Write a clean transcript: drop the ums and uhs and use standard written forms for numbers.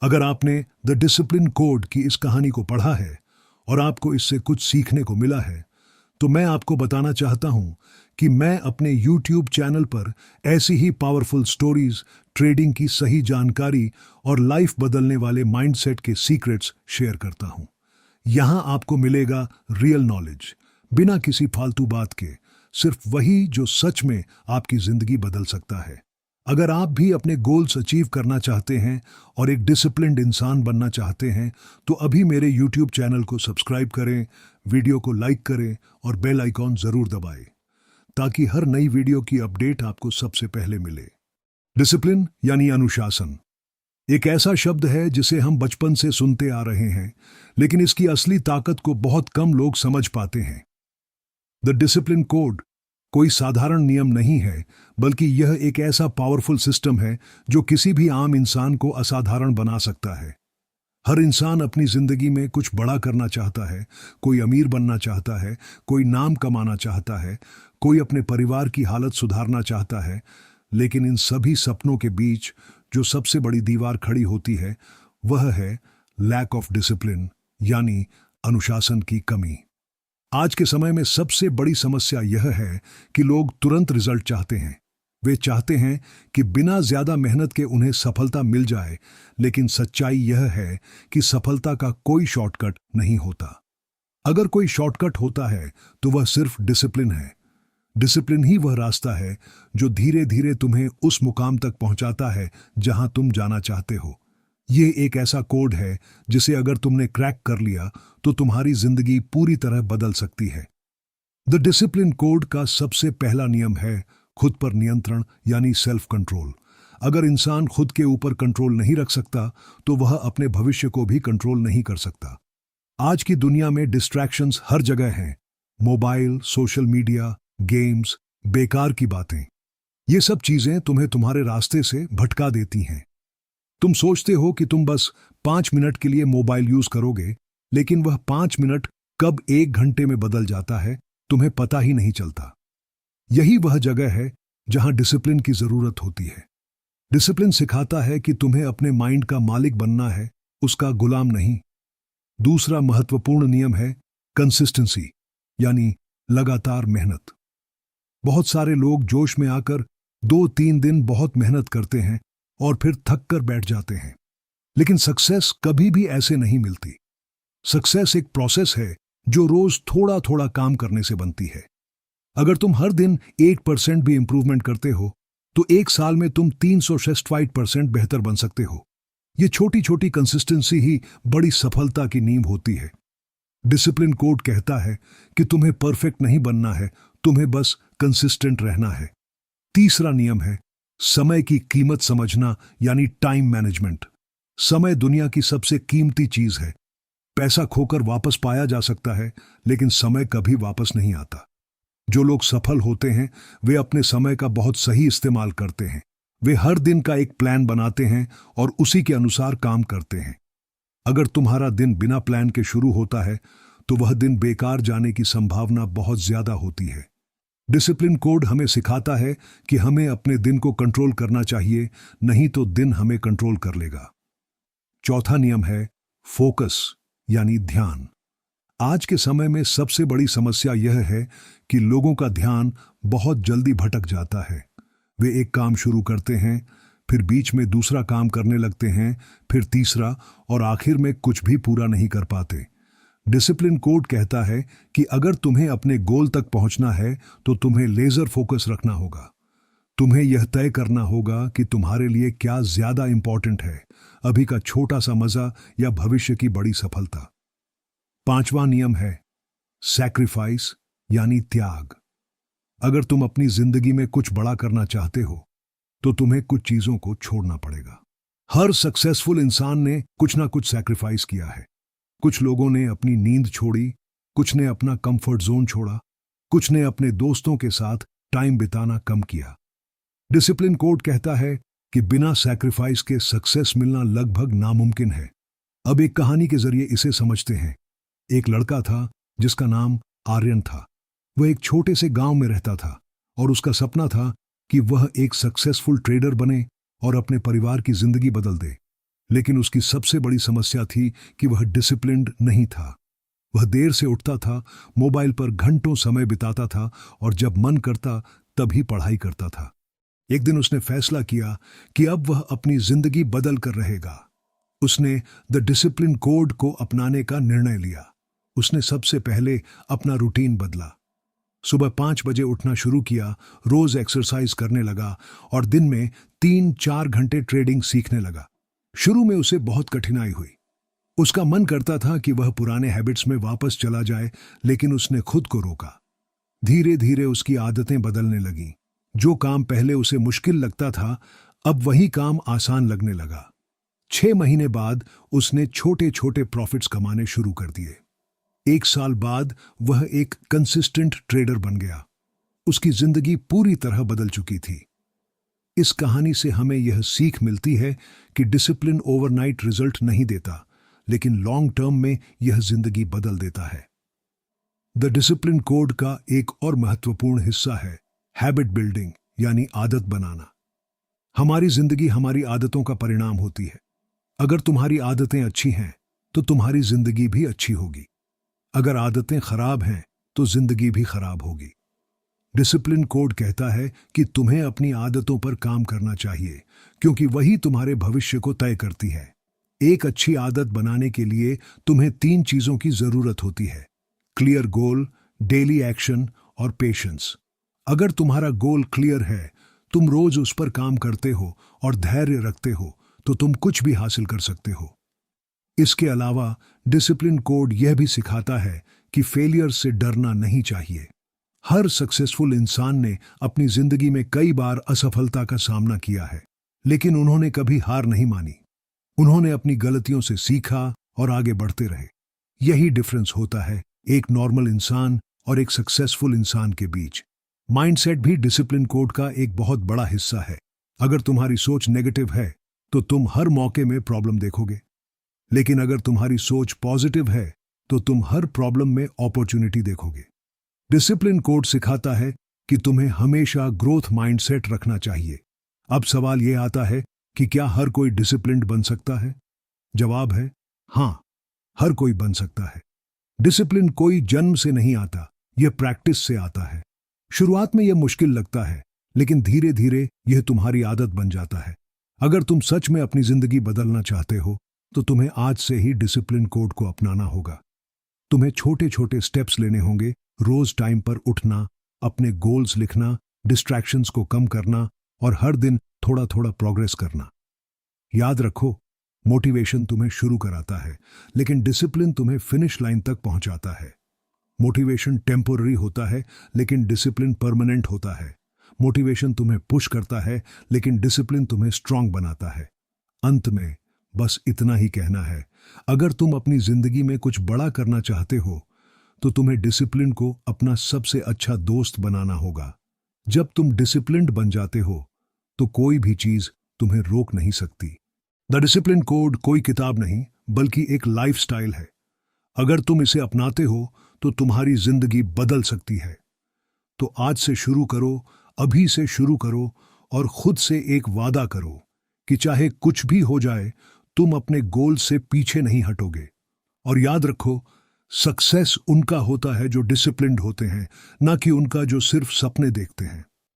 अगर आपने the discipline code की इस कहानी को पढ़ा है और आपको इससे कुछ सीखने को मिला है, तो मैं आपको बताना चाहता हूं कि मैं अपने YouTube चैनल पर ऐसी ही पावरफुल स्टोरीज, ट्रेडिंग की सही जानकारी और लाइफ बदलने वाले माइंडसेट के सीक्रेट्स शेयर करता हूं। यहां आपको मिलेगा रियल नॉलेज, बिना किसी फालतू बात के, सिर्फ वही जो सच में आपकी जिंदगी बदल सकता है। अगर आप भी अपने गोल्स अचीव करना चाहते हैं और एक डिसिप्लिन्ड इंसान बनना चाहते हैं, तो अभी मेरे YouTube चैनल को सब्सक्राइब करें, वीडियो को लाइक करें और बेल आइकॉन जरूर दबाएं, ताकि हर नई वीडियो की अपडेट आपको सबसे पहले मिले। डिसिप्लिन यानी अनुशासन एक ऐसा शब्द है जिसे हम बचपन से सुनते आ रहे हैं, लेकिन इसकी असली ताकत को बहुत कम लोग समझ पाते हैं। द डिसिप्लिन कोड कोई साधारण नियम नहीं है, बल्कि यह एक ऐसा पावरफुल सिस्टम है जो किसी भी आम इंसान को असाधारण बना सकता है। हर इंसान अपनी जिंदगी में कुछ बड़ा करना चाहता है। कोई अमीर बनना चाहता है, कोई नाम कमाना चाहता है, कोई अपने परिवार की हालत सुधारना चाहता है। लेकिन इन सभी सपनों के बीच जो सबसे बड़ी दीवार खड़ी होती है, वह है लैक ऑफ डिसिप्लिन यानी अनुशासन की कमी। आज के समय में सबसे बड़ी समस्या यह है कि लोग तुरंत रिजल्ट चाहते हैं। वे चाहते हैं कि बिना ज्यादा मेहनत के उन्हें सफलता मिल जाए, लेकिन सच्चाई यह है कि सफलता का कोई शॉर्टकट नहीं होता। अगर कोई शॉर्टकट होता है तो वह सिर्फ डिसिप्लिन है। डिसिप्लिन ही वह रास्ता है जो धीरे धीरे तुम्हें उस मुकाम तक पहुंचाता है जहां तुम जाना चाहते हो। ये एक ऐसा कोड है जिसे अगर तुमने क्रैक कर लिया तो तुम्हारी जिंदगी पूरी तरह बदल सकती है। द डिसिप्लिन कोड का सबसे पहला नियम है खुद पर नियंत्रण यानी सेल्फ कंट्रोल। अगर इंसान खुद के ऊपर कंट्रोल नहीं रख सकता तो वह अपने भविष्य को भी कंट्रोल नहीं कर सकता। आज की दुनिया में डिस्ट्रैक्शंस हर जगह हैं। मोबाइल, सोशल मीडिया, गेम्स, बेकार की बातें, ये सब चीजें तुम्हें तुम्हारे रास्ते से भटका देती हैं। तुम सोचते हो कि तुम बस 5 मिनट के लिए मोबाइल यूज करोगे, लेकिन वह 5 मिनट कब 1 घंटे में बदल जाता है तुम्हें पता ही नहीं चलता। यही वह जगह है जहां डिसिप्लिन की जरूरत होती है। डिसिप्लिन सिखाता है कि तुम्हें अपने माइंड का मालिक बनना है, उसका गुलाम नहीं। दूसरा महत्वपूर्ण नियम है कंसिस्टेंसी यानी लगातार मेहनत। बहुत सारे लोग जोश में आकर 2-3 दिन बहुत मेहनत करते हैं और फिर थक कर बैठ जाते हैं, लेकिन सक्सेस कभी भी ऐसे नहीं मिलती। सक्सेस एक प्रोसेस है जो रोज थोड़ा थोड़ा काम करने से बनती है। अगर तुम हर दिन 1% भी इंप्रूवमेंट करते हो तो 1 साल में तुम 365% बेहतर बन सकते हो। ये छोटी छोटी कंसिस्टेंसी ही बड़ी सफलता की नींव होती है। डिसिप्लिन कोड कहता है कि तुम्हें परफेक्ट नहीं बनना है, तुम्हें बस कंसिस्टेंट रहना है। तीसरा नियम है समय की कीमत समझना यानी टाइम मैनेजमेंट। समय दुनिया की सबसे कीमती चीज है। पैसा खोकर वापस पाया जा सकता है, लेकिन समय कभी वापस नहीं आता। जो लोग सफल होते हैं वे अपने समय का बहुत सही इस्तेमाल करते हैं। वे हर दिन का एक प्लान बनाते हैं और उसी के अनुसार काम करते हैं। अगर तुम्हारा दिन बिना प्लान के शुरू होता है तो वह दिन बेकार जाने की संभावना बहुत ज्यादा होती है। डिसिप्लिन कोड हमें सिखाता है कि हमें अपने दिन को कंट्रोल करना चाहिए, नहीं तो दिन हमें कंट्रोल कर लेगा। चौथा नियम है फोकस यानी ध्यान। आज के समय में सबसे बड़ी समस्या यह है कि लोगों का ध्यान बहुत जल्दी भटक जाता है। वे एक काम शुरू करते हैं, फिर बीच में दूसरा काम करने लगते हैं, फिर तीसरा, और आखिर में कुछ भी पूरा नहीं कर पाते। डिसिप्लिन कोड कहता है कि अगर तुम्हें अपने गोल तक पहुंचना है तो तुम्हें लेजर फोकस रखना होगा। तुम्हें यह तय करना होगा कि तुम्हारे लिए क्या ज्यादा इंपॉर्टेंट है, अभी का छोटा सा मजा या भविष्य की बड़ी सफलता। पांचवा नियम है सैक्रिफाइस यानी त्याग। अगर तुम अपनी जिंदगी में कुछ बड़ा करना चाहते हो तो तुम्हें कुछ चीजों को छोड़ना पड़ेगा। हर सक्सेसफुल इंसान ने कुछ ना कुछ सैक्रिफाइस किया है। कुछ लोगों ने अपनी नींद छोड़ी, कुछ ने अपना कंफर्ट जोन छोड़ा, कुछ ने अपने दोस्तों के साथ टाइम बिताना कम किया। डिसिप्लिन कोड कहता है कि बिना सैक्रिफाइस के सक्सेस मिलना लगभग नामुमकिन है। अब एक कहानी के जरिए इसे समझते हैं। एक लड़का था जिसका नाम आर्यन था। वह एक छोटे से गांव में रहता था और उसका सपना था कि वह एक सक्सेसफुल ट्रेडर बने और अपने परिवार की जिंदगी बदल दे। लेकिन उसकी सबसे बड़ी समस्या थी कि वह डिसिप्लिन्ड नहीं था। वह देर से उठता था, मोबाइल पर घंटों समय बिताता था और जब मन करता तभी पढ़ाई करता था। एक दिन उसने फैसला किया कि अब वह अपनी जिंदगी बदल कर रहेगा। उसने द डिसिप्लिन कोड को अपनाने का निर्णय लिया। उसने सबसे पहले अपना रूटीन बदला। सुबह 5 बजे उठना शुरू किया, रोज एक्सरसाइज करने लगा और दिन में 3-4 घंटे ट्रेडिंग सीखने लगा। शुरू में उसे बहुत कठिनाई हुई। उसका मन करता था कि वह पुराने हैबिट्स में वापस चला जाए, लेकिन उसने खुद को रोका। धीरे धीरे उसकी आदतें बदलने लगीं। जो काम पहले उसे मुश्किल लगता था, अब वही काम आसान लगने लगा। 6 महीने बाद उसने छोटे छोटे प्रॉफिट्स कमाने शुरू कर दिए। 1 साल बाद वह एक कंसिस्टेंट ट्रेडर बन गया। उसकी जिंदगी पूरी तरह बदल चुकी थी। इस कहानी से हमें यह सीख मिलती है कि डिसिप्लिन ओवरनाइट रिजल्ट नहीं देता, लेकिन लॉन्ग टर्म में यह जिंदगी बदल देता है। द डिसिप्लिन कोड का एक और महत्वपूर्ण हिस्सा है हैबिट बिल्डिंग, यानी आदत बनाना। हमारी जिंदगी हमारी आदतों का परिणाम होती है। अगर तुम्हारी आदतें अच्छी हैं तो तुम्हारी जिंदगी भी अच्छी होगी। अगर आदतें खराब हैं तो जिंदगी भी खराब होगी। डिसिप्लिन कोड कहता है कि तुम्हें अपनी आदतों पर काम करना चाहिए, क्योंकि वही तुम्हारे भविष्य को तय करती है। एक अच्छी आदत बनाने के लिए तुम्हें 3 चीजों की जरूरत होती है: क्लियर गोल, डेली एक्शन और पेशेंस। अगर तुम्हारा गोल क्लियर है, तुम रोज उस पर काम करते हो और धैर्य रखते हो, तो तुम कुछ भी हासिल कर सकते हो। इसके अलावा डिसिप्लिन कोड यह भी सिखाता है कि फेलियर से डरना नहीं चाहिए। हर सक्सेसफुल इंसान ने अपनी जिंदगी में कई बार असफलता का सामना किया है, लेकिन उन्होंने कभी हार नहीं मानी। उन्होंने अपनी गलतियों से सीखा और आगे बढ़ते रहे। यही डिफरेंस होता है एक नॉर्मल इंसान और एक सक्सेसफुल इंसान के बीच। माइंडसेट भी डिसिप्लिन कोड का एक बहुत बड़ा हिस्सा है। अगर तुम्हारी सोच नेगेटिव है तो तुम हर मौके में प्रॉब्लम देखोगे, लेकिन अगर तुम्हारी सोच पॉजिटिव है तो तुम हर प्रॉब्लम में अपॉर्चुनिटी देखोगे। डिसिप्लिन कोड सिखाता है कि तुम्हें हमेशा ग्रोथ माइंडसेट रखना चाहिए। अब सवाल यह आता है कि क्या हर कोई डिसिप्लिन्ड बन सकता है? जवाब है हाँ, हर कोई बन सकता है। डिसिप्लिन कोई जन्म से नहीं आता, यह प्रैक्टिस से आता है। शुरुआत में यह मुश्किल लगता है, लेकिन धीरे धीरे यह तुम्हारी आदत बन जाता है। अगर तुम सच में अपनी जिंदगी बदलना चाहते हो तो तुम्हें आज से ही डिसिप्लिन कोड को अपनाना होगा। तुम्हें छोटे छोटे स्टेप्स लेने होंगे। रोज टाइम पर उठना, अपने गोल्स लिखना, डिस्ट्रैक्शंस को कम करना और हर दिन थोड़ा थोड़ा प्रोग्रेस करना। याद रखो, मोटिवेशन तुम्हें शुरू कराता है, लेकिन डिसिप्लिन तुम्हें फिनिश लाइन तक पहुंचाता है। मोटिवेशन टेम्पोररी होता है, लेकिन डिसिप्लिन परमानेंट होता है। मोटिवेशन तुम्हें पुश करता है, लेकिन डिसिप्लिन तुम्हें स्ट्रांग बनाता है। अंत में बस इतना ही कहना है, अगर तुम अपनी जिंदगी में कुछ बड़ा करना चाहते हो तो तुम्हें डिसिप्लिन को अपना सबसे अच्छा दोस्त बनाना होगा। जब तुम डिसिप्लिन्ड बन जाते हो तो कोई भी चीज तुम्हें रोक नहीं सकती। द डिसिप्लिन कोड कोई किताब नहीं, बल्कि एक लाइफस्टाइल है। अगर तुम इसे अपनाते हो तो तुम्हारी जिंदगी बदल सकती है। तो आज से शुरू करो, अभी से शुरू करो और खुद से एक वादा करो कि चाहे कुछ भी हो जाए, तुम अपने गोल से पीछे नहीं हटोगे। और याद रखो, सक्सेस उनका होता है जो डिसिप्लिन्ड होते हैं, ना कि उनका जो सिर्फ सपने देखते हैं।